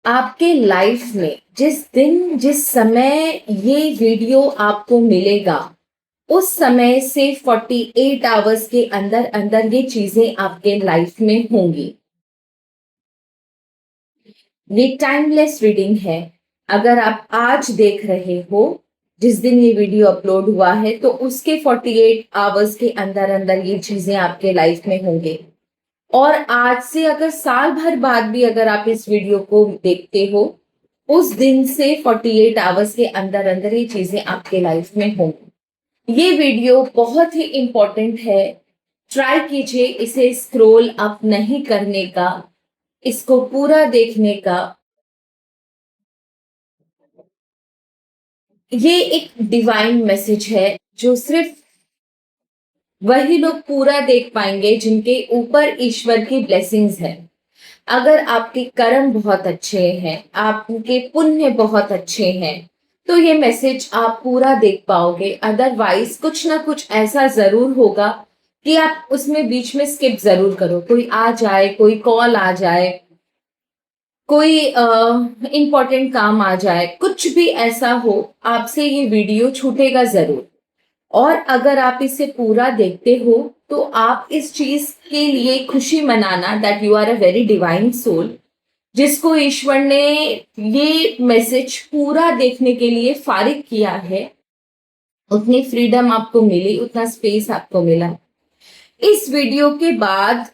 आपके लाइफ में जिस दिन जिस समय ये वीडियो आपको मिलेगा, उस समय से 48 आवर्स के अंदर अंदर ये चीजें आपके लाइफ में होंगी। ये टाइमलेस रीडिंग है। अगर आप आज देख रहे हो, जिस दिन ये वीडियो अपलोड हुआ है, तो उसके 48 आवर्स के अंदर अंदर ये चीजें आपके लाइफ में होंगे। और आज से अगर साल भर बाद भी अगर आप इस वीडियो को देखते हो, उस दिन से 48 आवर्स के अंदर अंदर ये चीजें आपके लाइफ में होंगी। ये वीडियो बहुत ही इंपॉर्टेंट है। ट्राई कीजिए इसे स्क्रॉल अप नहीं करने का, इसको पूरा देखने का। ये एक डिवाइन मैसेज है जो सिर्फ वही लोग पूरा देख पाएंगे जिनके ऊपर ईश्वर की ब्लेसिंग्स है। अगर आपके कर्म बहुत अच्छे हैं, आपके पुण्य बहुत अच्छे हैं, तो ये मैसेज आप पूरा देख पाओगे। अदरवाइज कुछ ना कुछ ऐसा जरूर होगा कि आप उसमें बीच में स्किप जरूर करो। कोई आ जाए, कोई कॉल आ जाए, कोई इंपॉर्टेंट काम आ जाए, कुछ भी ऐसा हो, आपसे ये वीडियो छूटेगा जरूर। और अगर आप इसे पूरा देखते हो, तो आप इस चीज के लिए खुशी मनाना that you are a very divine soul, जिसको ईश्वर ने ये मैसेज पूरा देखने के लिए फारिग किया है। उतनी फ्रीडम आपको मिली, उतना स्पेस आपको मिला। इस वीडियो के बाद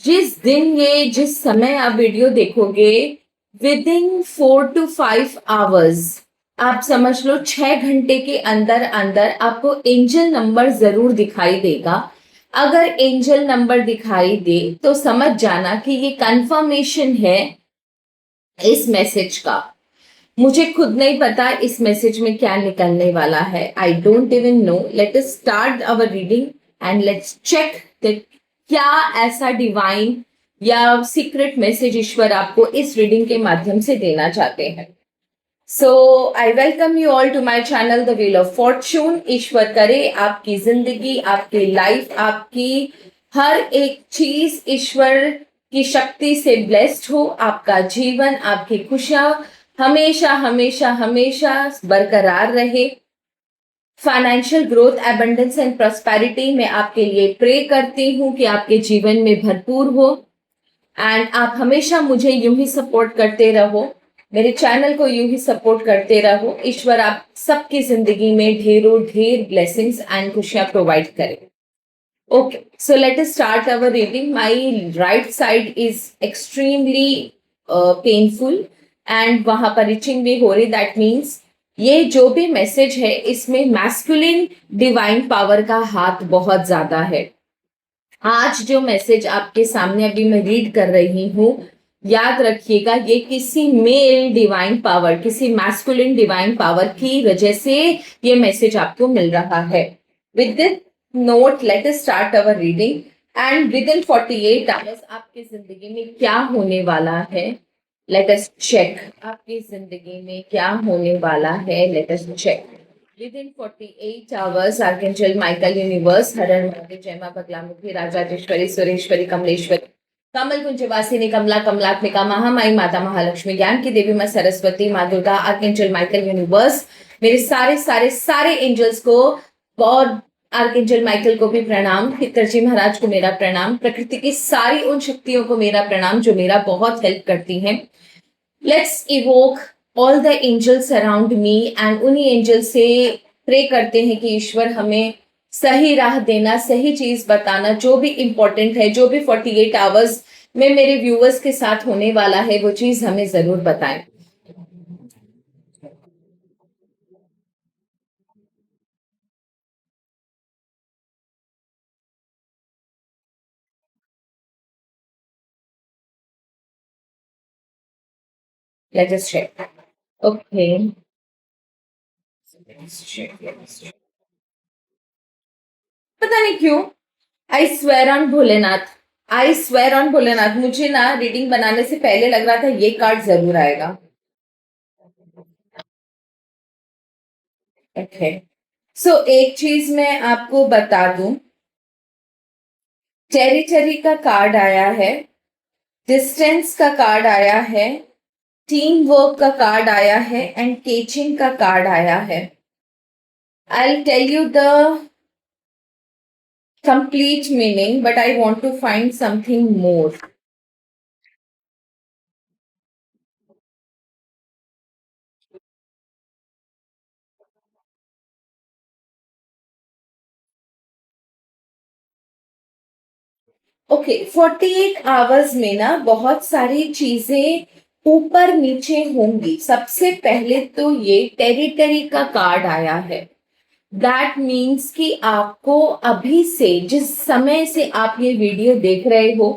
जिस दिन ये जिस समय आप वीडियो देखोगे, विद इन 4 to 5 आवर्स, आप समझ लो 6 घंटे के अंदर अंदर आपको एंजल नंबर जरूर दिखाई देगा। अगर एंजल नंबर दिखाई दे तो समझ जाना कि ये कंफर्मेशन है इस मैसेज का। मुझे खुद नहीं पता इस मैसेज में क्या निकलने वाला है। I don't even know. Let us start our reading and let's check that क्या ऐसा डिवाइन या सीक्रेट मैसेज ईश्वर आपको इस रीडिंग के माध्यम से देना चाहते हैं। So I welcome you all to my channel the wheel of fortune. ईश्वर करे आपकी जिंदगी, आपकी लाइफ, आपकी हर एक चीज ईश्वर की शक्ति से ब्लेस्ड हो। आपका जीवन, आपकी खुशियां हमेशा हमेशा हमेशा बरकरार रहे। Financial growth, abundance and prosperity मैं आपके लिए प्रे करती हूँ कि आपके जीवन में भरपूर हो। एंड आप हमेशा मुझे यूं ही सपोर्ट करते रहो, मेरे चैनल को यूं ही सपोर्ट करते रहो। ईश्वर आप सबकी जिंदगी में ढेरों ढेर ब्लेसिंग्स एंड खुशियां प्रोवाइड करे। Okay, so let us start our reading. My right side is extremely painful and वहां पर रिचिंग भी हो रही। दैट मीन्स ये जो भी मैसेज है, इसमें मैस्कुलिन डिवाइन पावर का हाथ बहुत ज्यादा है। आज जो मैसेज आपके सामने अभी मैं रीड कर रही हूँ, याद रखिएगा ये किसी मेल डिवाइन पावर, किसी मैस्कुलिन डिवाइन पावर की वजह से ये मैसेज आपको मिल रहा है। With this note late us start our reading. And with in 48 hours आपकी जिंदगी में क्या होने वाला है, लेट अस चेक। आपकी जिंदगी में क्या होने वाला है, let us check. Within 48 hours, Archangel Michael Universe, हर हर महादेव, जय मां बगलामुखी, राजराजेश्वरी, सुरेश्वरी, कमलेश्वरी, कमल कुंजवासिनी, कमला कमलात्मिका, महामाई माता महालक्ष्मी, ज्ञान की देवी मां सरस्वती, मां दुर्गा, आर्केंजल माइकल यूनिवर्स, मेरे सारे सारे सारे एंजल्स को और आर्केंजल माइकल को भी प्रणाम, पितरजी महाराज को मेरा प्रणाम, प्रकृति की सारी उन शक्तियों को मेरा प्रणाम जो मेरा बहुत हेल्प करती हैं। Let's invoke all the angels around me and उन्हीं एंजल से प्रे करते हैं कि ईश्वर हमें सही राह देना, सही चीज बताना, जो भी इंपॉर्टेंट है, जो भी 48 आवर्स में मेरे व्यूअर्स के साथ होने वाला है, वो चीज हमें जरूर बताएं। Late us check. ओके, पता नहीं क्यों, I swear on Bholenath, I swear on Bholenath, मुझे ना रीडिंग बनाने से पहले लग रहा था ये कार्ड जरूर आएगा। ओके, सो एक चीज मैं आपको बता दूं, टेरिटरी का कार्ड आया है, डिस्टेंस का कार्ड आया है, टीम वर्क का कार्ड आया है एंड टीचिंग का कार्ड आया है. I'll tell you the complete meaning, but I want to find something more. Okay, 48 hours में ना बहुत सारी चीजें ऊपर नीचे होंगी. सबसे पहले तो ये टेरिटरी का कार्ड आया है. दैट मीन्स कि आपको अभी से, जिस समय से आप ये वीडियो देख रहे हो,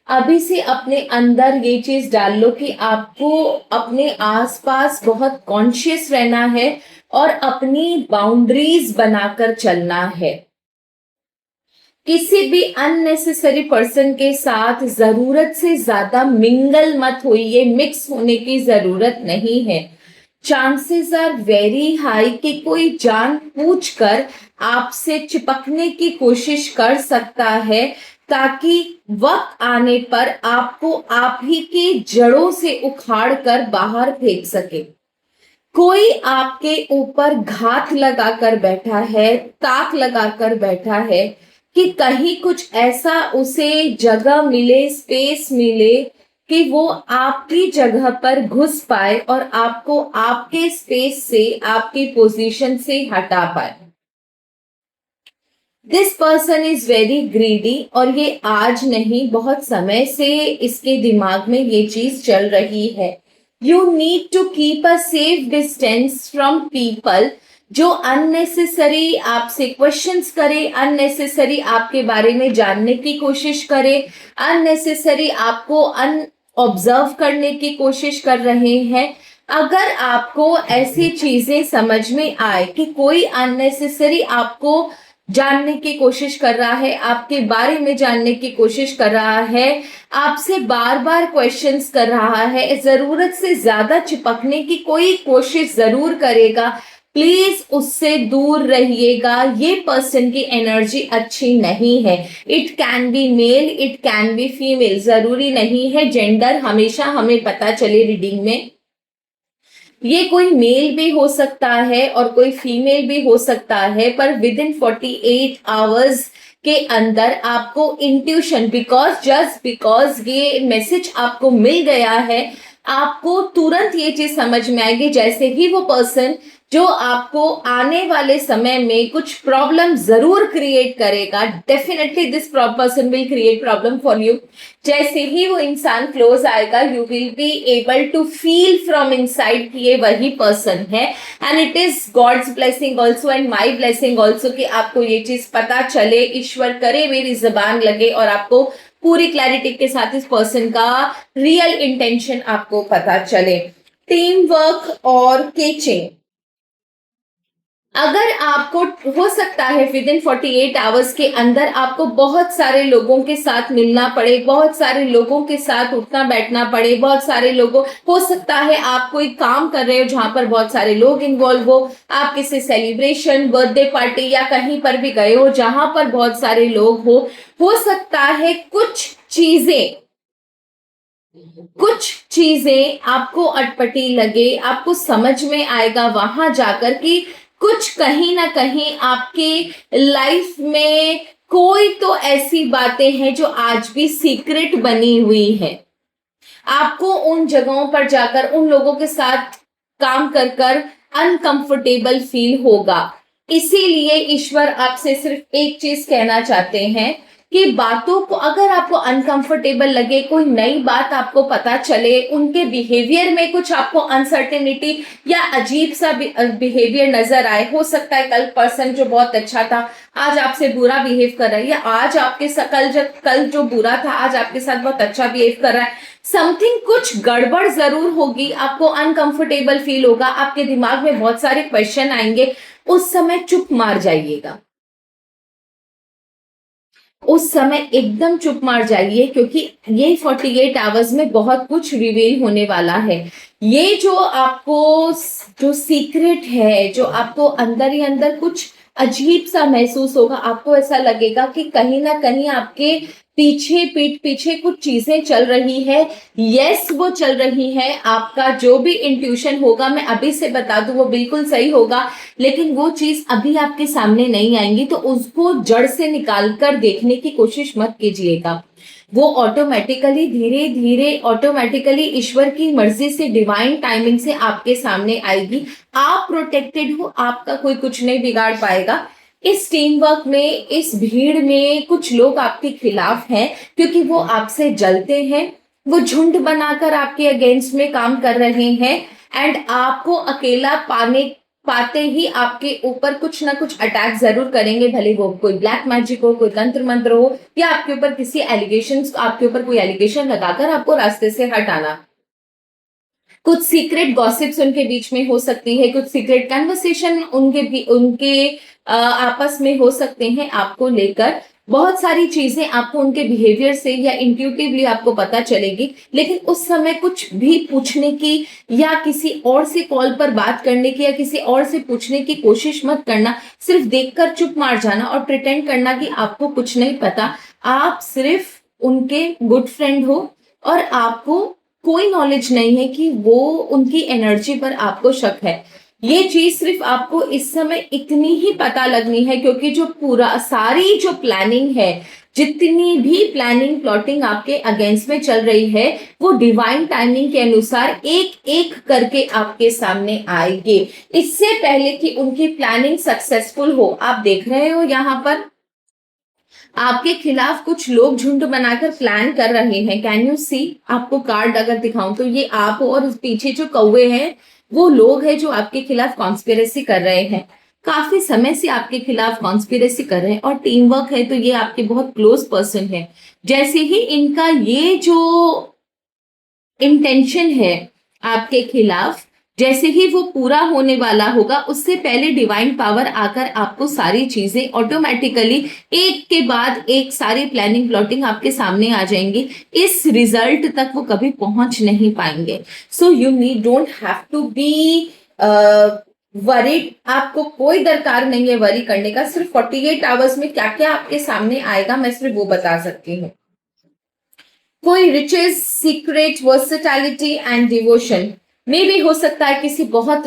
अभी से अपने अंदर ये चीज डाल लो कि आपको अपने आसपास बहुत कॉन्शियस रहना है और अपनी बाउंड्रीज बनाकर चलना है. किसी भी अननेसेसरी पर्सन के साथ जरूरत से ज्यादा मिंगल मत होइए. मिक्स होने की जरूरत नहीं है. चांसेस आर वेरी हाई कि कोई जानबूझकर आपसे चिपकने की कोशिश कर सकता है ताकि वक्त आने पर आपको आप ही के जड़ों से उखाड़ कर बाहर फेंक सके. कोई आपके ऊपर घात लगाकर बैठा है, ताक लगाकर बैठा है कि कहीं कुछ ऐसा उसे जगह मिले, स्पेस मिले कि वो आपकी जगह पर घुस पाए और आपको आपके स्पेस से, आपकी पोजीशन से हटा पाए. This person is very greedy और ये आज नहीं, बहुत समय से इसके दिमाग में ये चीज चल रही है. You need to keep a safe distance from people जो अननेसेसरी आपसे क्वेश्चंस करे, अननेसेसरी आपके बारे में जानने की कोशिश करे, अननेसेसरी आपको ऑब्जर्व करने की कोशिश कर रहे हैं. अगर आपको ऐसी चीजें समझ में आए कि कोई अननेसेसरी आपको जानने की कोशिश कर रहा है, आपके बारे में जानने की कोशिश कर रहा है, आपसे बार बार क्वेश्चंस कर रहा है, जरूरत से ज्यादा चिपकने की कोई कोशिश जरूर करेगा, प्लीज उससे दूर रहिएगा. ये पर्सन की एनर्जी अच्छी नहीं है. It can be male, it can be female, जरूरी नहीं है जेंडर हमेशा हमें पता चले रीडिंग में. ये कोई मेल भी हो सकता है और कोई फीमेल भी हो सकता है, पर विद इन 48 आवर्स के अंदर आपको इंट्यूशन, बिकॉज ये मैसेज आपको मिल गया है, आपको तुरंत ये चीज समझ में आएगी जैसे ही वो पर्सन जो आपको आने वाले समय में कुछ प्रॉब्लम जरूर क्रिएट करेगा. Definitely this person will create problem for you. जैसे ही वो इंसान क्लोज आएगा, you will be able to feel from inside कि ये वही पर्सन है. And it is God's blessing also and my blessing also कि आपको ये चीज पता चले. ईश्वर करे मेरी जबान लगे और आपको पूरी क्लैरिटी के साथ इस पर्सन का रियल इंटेंशन आपको पता चले. टीम वर्क और केचिंग, अगर आपको हो सकता है विद इन 48 आवर्स के अंदर आपको बहुत सारे लोगों के साथ मिलना पड़े, बहुत सारे लोगों के साथ उठना बैठना पड़े, बहुत सारे लोगों, हो सकता है आप कोई काम कर रहे हो जहां पर बहुत सारे लोग इन्वॉल्व हो, आप किसी सेलिब्रेशन, बर्थडे पार्टी या कहीं पर भी गए हो जहां पर बहुत सारे लोग हो सकता है कुछ चीजें आपको अटपटी लगे, आपको समझ में आएगा वहां जाकर कि कुछ कहीं ना कहीं आपके लाइफ में कोई तो ऐसी बातें हैं जो आज भी सीक्रेट बनी हुई है. आपको उन जगहों पर जाकर उन लोगों के साथ काम कर कर अनकंफर्टेबल फील होगा. इसीलिए ईश्वर आपसे सिर्फ एक चीज कहना चाहते हैं कि बातों को, अगर आपको अनकंफर्टेबल लगे, कोई नई बात आपको पता चले, उनके बिहेवियर में कुछ आपको अनसर्टेनिटी या अजीब सा बिहेवियर नजर आए, हो सकता है कल पर्सन जो बहुत अच्छा था आज आपसे बुरा बिहेव कर रहा है, या आज आपके कल जो बुरा था आज आपके साथ बहुत अच्छा बिहेव कर रहा है. समथिंग, कुछ गड़बड़ जरूर होगी, आपको अनकंफर्टेबल फील होगा, आपके दिमाग में बहुत सारे क्वेश्चन आएंगे. उस समय चुप मार जाइएगा, उस समय एकदम चुप मार जाइए, क्योंकि ये 48 आवर्स में बहुत कुछ रिवील होने वाला है. ये जो आपको, जो सीक्रेट है, जो आपको अंदर ही अंदर कुछ अजीब सा महसूस होगा, आपको ऐसा लगेगा कि कहीं ना कहीं आपके पीछे पीठ पीछे कुछ चीजें चल रही है। यस, वो चल रही है। आपका जो भी इंट्यूशन होगा, मैं अभी से बता दूं, वो बिल्कुल सही होगा, लेकिन वो चीज अभी आपके सामने नहीं आएंगी, तो उसको जड़ से निकाल कर देखने की कोशिश मत कीजिएगा। वो ऑटोमेटिकली, धीरे धीरे ऑटोमेटिकली ईश्वर की मर्जी से, डिवाइन टाइमिंग से आपके सामने आएगी। आप प्रोटेक्टेड हो, आपका कोई कुछ नहीं बिगाड़ पाएगा। इस टीम वर्क में, इस भीड़ में कुछ लोग आपके खिलाफ हैं, क्योंकि वो आपसे जलते हैं। वो झुंड बनाकर आपके अगेंस्ट में काम कर रहे हैं, एंड आपको अकेला पाते ही आपके ऊपर कुछ ना कुछ अटैक जरूर करेंगे, भले वो कोई ब्लैक मैजिक हो, कोई तंत्र मंत्र हो, या आपके ऊपर किसी आपके ऊपर कोई एलिगेशन लगाकर आपको रास्ते से हटाना। कुछ सीक्रेट गॉसिप्स उनके बीच में हो सकती है, कुछ सीक्रेट कन्वर्सेशन उनके आपस में हो सकते हैं आपको लेकर। बहुत सारी चीजें आपको उनके बिहेवियर से या इंट्यूटिवली आपको पता चलेगी, लेकिन उस समय कुछ भी पूछने की, या किसी और से कॉल पर बात करने की, या किसी और से पूछने की कोशिश मत करना। सिर्फ देखकर चुप मार जाना और प्रिटेंड करना कि आपको कुछ नहीं पता। आप सिर्फ उनके गुड फ्रेंड हो, और आपको कोई नॉलेज नहीं है कि वो, उनकी एनर्जी पर आपको शक है। ये चीज सिर्फ आपको इस समय इतनी ही पता लगनी है, क्योंकि जो पूरा सारी जो प्लानिंग है, जितनी भी प्लानिंग प्लॉटिंग आपके अगेंस्ट में चल रही है, वो डिवाइन टाइमिंग के अनुसार एक एक करके आपके सामने आएगी, इससे पहले कि उनकी प्लानिंग सक्सेसफुल हो। आप देख रहे हो यहाँ पर आपके खिलाफ कुछ लोग झुंड बनाकर प्लान कर रहे हैं। Can you see? आपको कार्ड अगर दिखाऊं तो ये आप हो, और उस पीछे जो कौवे हैं वो लोग हैं जो आपके खिलाफ कॉन्स्पिरेसी कर रहे हैं। काफी समय से आपके खिलाफ कॉन्स्पिरेसी कर रहे हैं, और टीम वर्क है तो ये आपके बहुत क्लोज पर्सन है। जैसे ही इनका ये जो इंटेंशन है आपके खिलाफ, जैसे ही वो पूरा होने वाला होगा, उससे पहले डिवाइन पावर आकर आपको सारी चीजें ऑटोमेटिकली एक के बाद एक सारी प्लानिंग प्लॉटिंग आपके सामने आ जाएंगी। इस रिजल्ट तक वो कभी पहुंच नहीं पाएंगे। So you need don't have to be worried. आपको कोई दरकार नहीं है वरी करने का। सिर्फ 48 आवर्स में क्या क्या आपके सामने आएगा, मैं सिर्फ वो बता सकती हूँ। कोई riches, secret, versatility and devotion में भी हो सकता है। किसी बहुत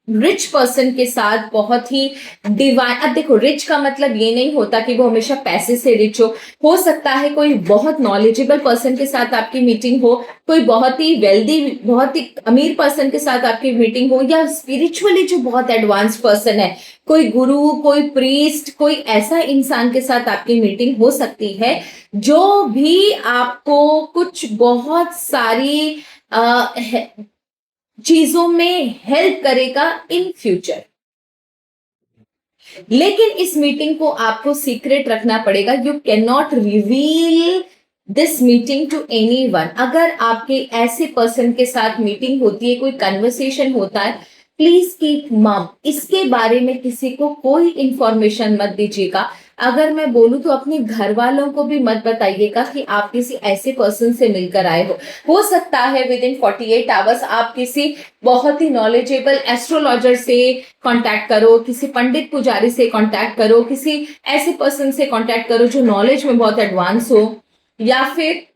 रिच पर्सन के साथ बहुत ही डिवाइन, अब देखो रिच का मतलब ये नहीं होता कि वो हमेशा पैसे से रिच हो सकता है कोई बहुत नॉलेजेबल पर्सन के साथ आपकी मीटिंग हो, कोई बहुत ही वेल्दी, बहुत ही अमीर पर्सन के साथ आपकी मीटिंग हो, या स्पिरिचुअली जो बहुत एडवांस पर्सन है, कोई गुरु, कोई प्रीस्ट, कोई ऐसा इंसान के साथ आपकी मीटिंग हो सकती है जो भी आपको कुछ बहुत सारी चीजों में हेल्प करेगा इन फ्यूचर। लेकिन इस मीटिंग को आपको सीक्रेट रखना पड़ेगा। You can not reveal this meeting to anyone. अगर आपके ऐसे पर्सन के साथ मीटिंग होती है, कोई कन्वर्सेशन होता है, प्लीज कीप मम। इसके बारे में किसी को कोई इंफॉर्मेशन मत दीजिएगा। अगर मैं बोलूं तो अपने घर वालों को भी मत बताइएगा कि आप किसी ऐसे पर्सन से मिलकर आए हो सकता है विद इन 48 आवर्स आप किसी बहुत ही नॉलेजेबल एस्ट्रोलॉजर से कांटेक्ट करो, किसी पंडित पुजारी से कांटेक्ट करो, किसी ऐसे पर्सन से कांटेक्ट करो जो नॉलेज में बहुत एडवांस हो, या फिर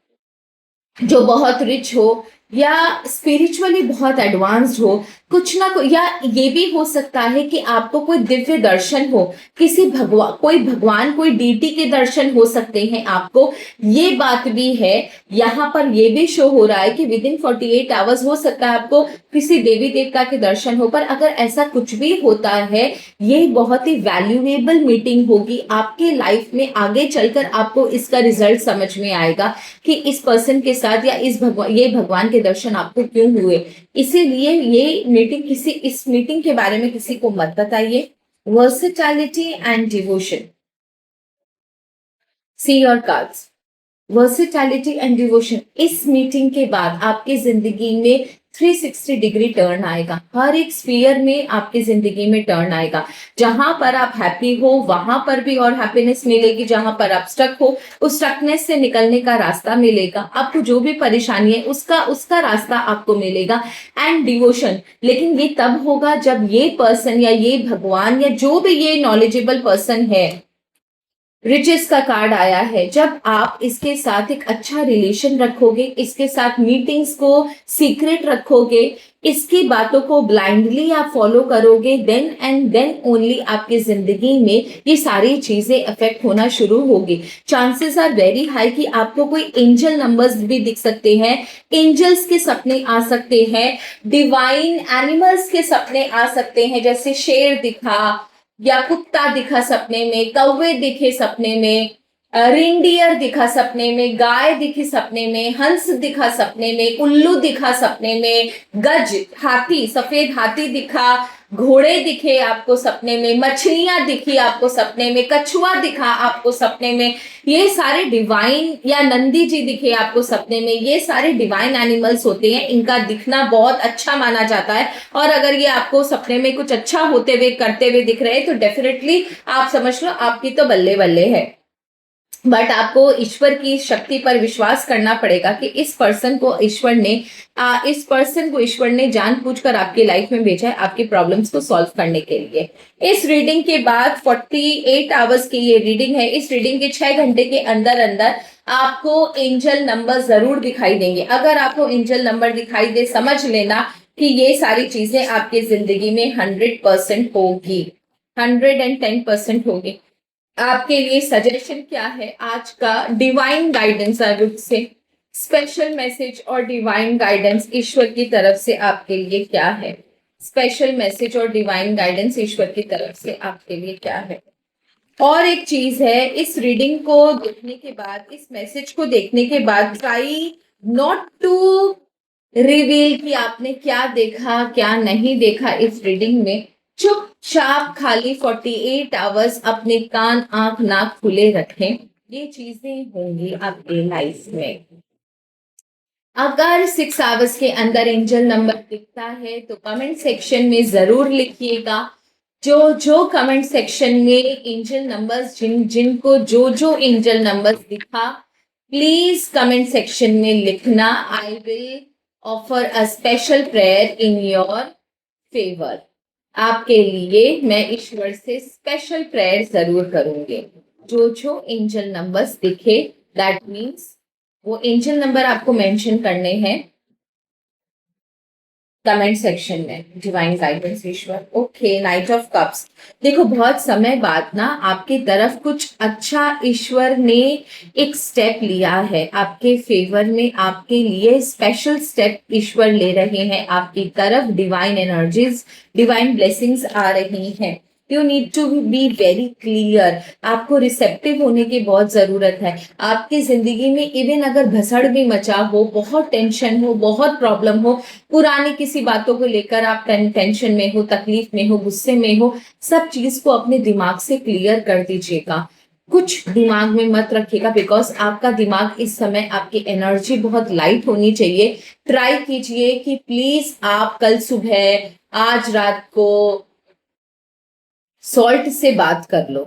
जो बहुत रिच हो, या स्पिरिचुअली बहुत एडवांस्ड हो। कुछ ना कोई, या ये भी हो सकता है कि आपको कोई दिव्य दर्शन हो, किसी भगवान, कोई डीटी के दर्शन हो सकते हैं आपको। ये बात भी है। यहाँ पर ये भी शो हो रहा है कि विद इन 48 आवर्स हो सकता है आपको किसी देवी देवता के दर्शन हो। पर अगर ऐसा कुछ भी होता है, ये बहुत ही वैल्यूएबल मीटिंग होगी आपके लाइफ में। आगे चलकर आपको इसका रिजल्ट समझ में आएगा कि इस पर्सन के साथ या ये भगवान के दर्शन आपको क्यों हुए। इसीलिए इस मीटिंग के बारे में किसी को मत बताइए। Versatility and devotion, see your cards. Versatility and devotion, इस मीटिंग के बाद आपकी जिंदगी में 360 डिग्री टर्न आएगा। हर एक स्फीयर में आपकी जिंदगी में टर्न आएगा। जहां पर आप हैप्पी हो वहां पर भी और हैप्पीनेस मिलेगी, जहां पर आप स्टक हो उस स्टकनेस से निकलने का रास्ता मिलेगा। आपको जो भी परेशानी है उसका रास्ता आपको मिलेगा। एंड डिवोशन, लेकिन ये तब होगा जब ये पर्सन या ये भगवान या जो भी ये नॉलेजेबल पर्सन है रिचेस का कार्ड आया है। जब आप इसके साथ एक अच्छा रिलेशन रखोगे, इसके साथ मीटिंग्स को सीक्रेट रखोगे, इसकी बातों को ब्लाइंडली आप फॉलो करोगे, देन एंड देन ओनली आपकी जिंदगी में ये सारी चीजें अफेक्ट होना शुरू होगी। चांसेस आर वेरी हाई कि आपको कोई एंजल नंबर्स भी दिख सकते हैं, एंजल्स के सपने आ सकते हैं, डिवाइन एनिमल्स के सपने आ सकते हैं, जैसे शेर दिखा या कुत्ता दिखा सपने में, कौवे दिखे सपने में, रिंडियर दिखा सपने में, गाय दिखी सपने में, हंस दिखा सपने में, उल्लू दिखा सपने में, गज हाथी, सफेद हाथी दिखा, घोड़े दिखे आपको सपने में, मछलियां दिखी आपको सपने में, कछुआ दिखा आपको सपने में, ये सारे डिवाइन, या नंदी जी दिखे आपको सपने में, ये सारे डिवाइन एनिमल्स होते हैं। इनका दिखना बहुत अच्छा माना जाता है, और अगर ये आपको सपने में कुछ अच्छा होते हुए करते हुए दिख रहे हैं तो डेफिनेटली आप समझ लो आपकी तो बल्ले बल्ले है। बट आपको ईश्वर की शक्ति पर विश्वास करना पड़ेगा कि इस पर्सन को ईश्वर ने जानबूझकर आपकी लाइफ में भेजा है आपकी प्रॉब्लम्स को सॉल्व करने के लिए। इस रीडिंग के बाद 48 आवर्स की ये रीडिंग है। इस रीडिंग के 6 घंटे के अंदर अंदर आपको एंजल नंबर जरूर दिखाई देंगे। अगर आपको एंजल नंबर दिखाई दे, समझ लेना कि ये सारी चीजें आपकी जिंदगी में 100% होगी, 110% होगी। आपके लिए सजेशन क्या है आज का डिवाइन गाइडेंस, अरुण से स्पेशल मैसेज और डिवाइन गाइडेंस ईश्वर की तरफ से आपके लिए क्या है? स्पेशल मैसेज और डिवाइन गाइडेंस ईश्वर की तरफ से आपके लिए क्या है? और एक चीज है, इस रीडिंग को देखने के बाद, इस मैसेज को देखने के बाद, ट्राई नॉट टू रिवील कि आपने क्या देखा क्या नहीं देखा इस रीडिंग में। चुपचाप खाली 48 आवर्स अपने कान आंख नाक खुले रखें। ये चीजें होंगी आपके लाइफ में। अगर 6 आवर्स के अंदर एंजल नंबर दिखता है तो कमेंट सेक्शन में जरूर लिखिएगा। जो जो कमेंट सेक्शन में एंजल नंबर्स, जिनको जो जो एंजल नंबर्स दिखा, प्लीज कमेंट सेक्शन में लिखना। I will offer a special prayer in your favour. आपके लिए मैं ईश्वर से स्पेशल प्रेयर जरूर करूंगी। जो जो एंजल नंबर्स दिखे, दैट मीन्स वो एंजल नंबर आपको मेंशन करने हैं कमेंट सेक्शन में। Divine guidance Ishwar. Okay, night of cups. देखो, बहुत समय बाद ना आपकी तरफ कुछ अच्छा ईश्वर ने एक स्टेप लिया है आपके फेवर में। आपके लिए स्पेशल स्टेप ईश्वर ले रहे हैं आपकी तरफ। डिवाइन एनर्जीज, डिवाइन ब्लेसिंग्स आ रही हैं। You need to be very clear. आपको रिसेप्टिव होने की बहुत जरूरत है। आपकी जिंदगी में इवन अगर भसड़ भी मचा हो, बहुत टेंशन हो, बहुत प्रॉब्लम हो, पुरानी किसी बातों को लेकर आप टेंशन में हो, तकलीफ में हो, गुस्से में हो, सब चीज को अपने दिमाग से क्लियर कर दीजिएगा। कुछ दिमाग में मत रखिएगा, बिकॉज आपका दिमाग इस समय, आपकी एनर्जी बहुत लाइट होनी चाहिए। ट्राई कीजिए कि प्लीज आप कल सुबह, आज रात को सॉल्ट से बात कर लो।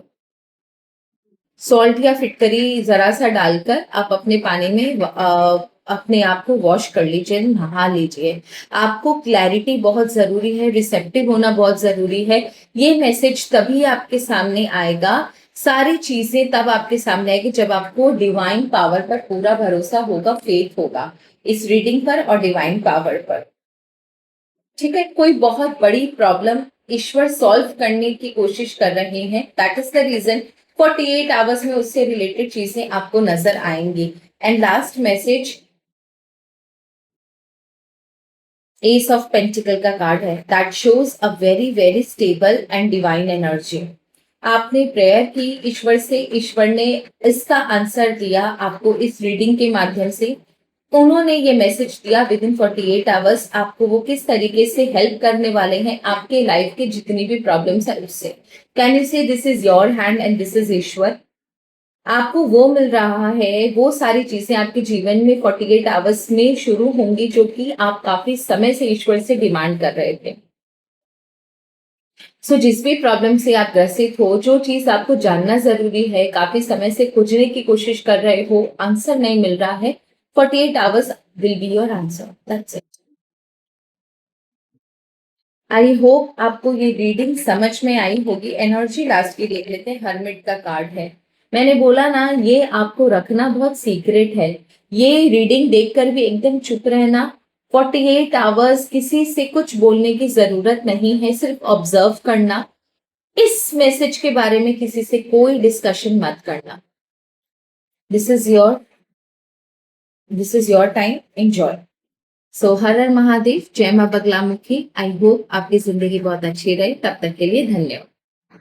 सॉल्ट या फिटकरी जरा सा डालकर आप अपने पानी में अपने आप को वॉश कर लीजिए, नहा लीजिए। आपको क्लैरिटी बहुत जरूरी है, रिसेप्टिव होना बहुत जरूरी है। ये मैसेज तभी आपके सामने आएगा, सारी चीजें तब आपके सामने आएगी जब आपको डिवाइन पावर पर पूरा भरोसा होगा, फेथ होगा इस रीडिंग पर और डिवाइन पावर पर। ठीक है, कोई बहुत बड़ी प्रॉब्लम ईश्वर सॉल्व करने की कोशिश कर रहे हैं। That is the reason 48 hours में उससे रिलेटेड चीजें आपको नजर आएंगी। And last message ace of pentacles का कार्ड है। That shows a very very stable and divine energy. आपने प्रेयर की ईश्वर से, ईश्वर ने इसका आंसर दिया आपको इस रीडिंग के माध्यम से। उन्होंने ये मैसेज दिया विद इन 48 आवर्स आपको वो किस तरीके से हेल्प करने वाले हैं आपके लाइफ के जितनी भी प्रॉब्लम्स है उससे। Can you say this is your hand and this is Ishwar. आपको वो मिल रहा है, वो सारी चीजें आपके जीवन में 48 आवर्स में शुरू होंगी जो कि आप काफी समय से ईश्वर से डिमांड कर रहे थे। जिस भी प्रॉब्लम से आप ग्रसित हो, जो चीज आपको जानना जरूरी है, काफी समय से खोजने की कोशिश कर रहे हो, आंसर नहीं मिल रहा है, 48 hours will be your answer. That's it. I hope आपको ये रीडिंग समझ में आई होगी। एनर्जी लास्ट की देख लेते हैं। हर्मिट का कार्ड है। मैंने बोला ना, ये आपको रखना बहुत सीक्रेट है। ये रीडिंग देखकर भी एकदम चुप रहना। 48 आवर्स किसी से कुछ बोलने की जरूरत नहीं है, सिर्फ ऑब्जर्व करना। इस मैसेज के बारे में किसी से कोई डिस्कशन मत करना। This is your this is your time, enjoy. So Har हर महादेव, जय मां बगलामुखी। आई होप आपकी जिंदगी बहुत अच्छी रहे। तब तक के लिए धन्यवाद।